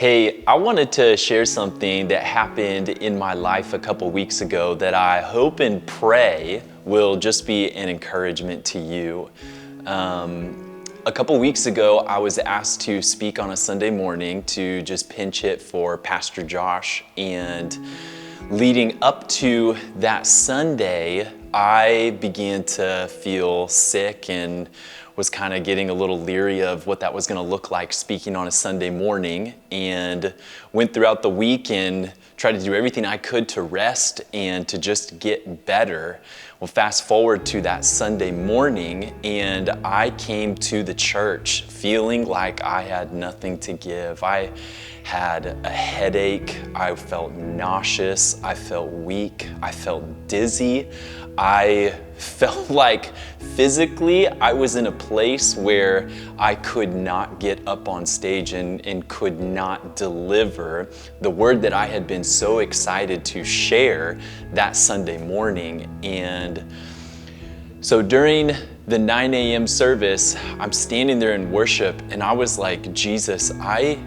Hey, I wanted to share something that happened in my life a couple weeks ago that I hope and pray will just be an encouragement to you. A couple weeks ago, I was asked to speak on a Sunday morning to just pinch hit for Pastor Josh. And leading up to that Sunday, I began to feel sick and was kind of getting a little leery of what that was going to look like speaking on a Sunday morning, and went throughout the week and tried to do everything I could to rest and to just get better. Well, fast forward to that Sunday morning, and I came to the church feeling like I had nothing to give. I had a headache, I felt nauseous, I felt weak, I felt dizzy. I felt like physically I was in a place where I could not get up on stage and could not deliver the word that I had been so excited to share that Sunday morning. And so during the 9 a.m. service, I'm standing there in worship and I was like, Jesus, I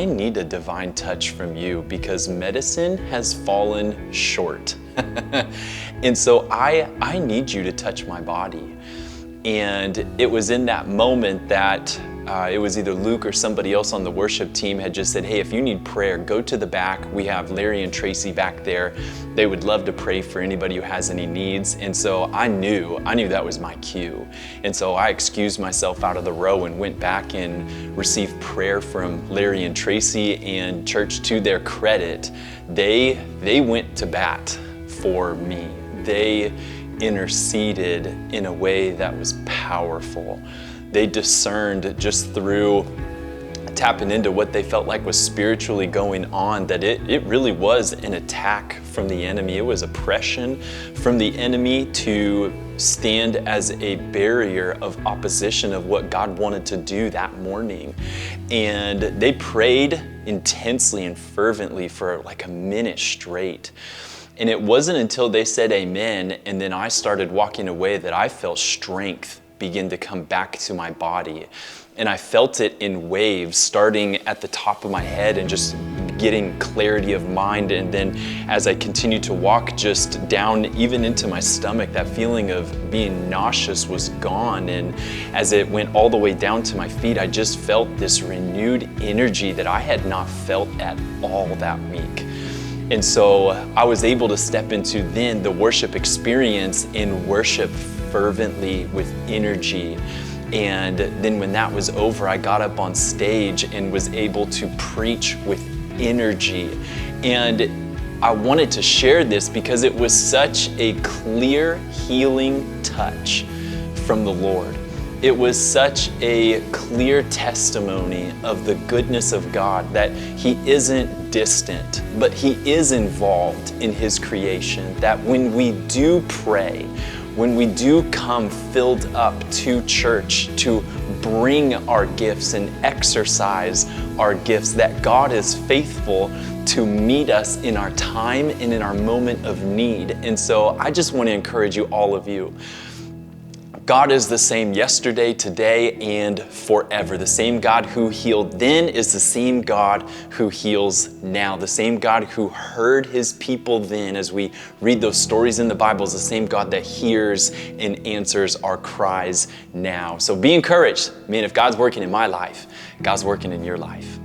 need a divine touch from you because medicine has fallen short. And so I need you to touch my body. And it was in that moment that it was either Luke or somebody else on the worship team had just said, hey, if you need prayer, go to the back. We have Larry and Tracy back there. They would love to pray for anybody who has any needs. And so I knew that was my cue. And so I excused myself out of the row and went back and received prayer from Larry and Tracy. And church, to their credit, they went to bat for me. They interceded in a way that was powerful. They discerned just through tapping into what they felt like was spiritually going on that it really was an attack from the enemy. It was oppression from the enemy to stand as a barrier of opposition of what God wanted to do that morning. And they prayed intensely and fervently for like a minute straight. And it wasn't until they said amen and then I started walking away that I felt strength begin to come back to my body. And I felt it in waves starting at the top of my head and just getting clarity of mind. And then as I continued to walk just down even into my stomach, that feeling of being nauseous was gone. And as it went all the way down to my feet, I just felt this renewed energy that I had not felt at all that week. And so I was able to step into then the worship experience and worship fervently with energy. And then when that was over, I got up on stage and was able to preach with energy. And I wanted to share this because it was such a clear healing touch from the Lord. It was such a clear testimony of the goodness of God, that He isn't distant, but He is involved in His creation. That when we do pray, when we do come filled up to church to bring our gifts and exercise our gifts, that God is faithful to meet us in our time and in our moment of need. And so I just want to encourage you, all of you, God is the same yesterday, today, and forever. The same God who healed then is the same God who heals now. The same God who heard His people then, as we read those stories in the Bible, is the same God that hears and answers our cries now. So be encouraged. Man, if God's working in my life, God's working in your life.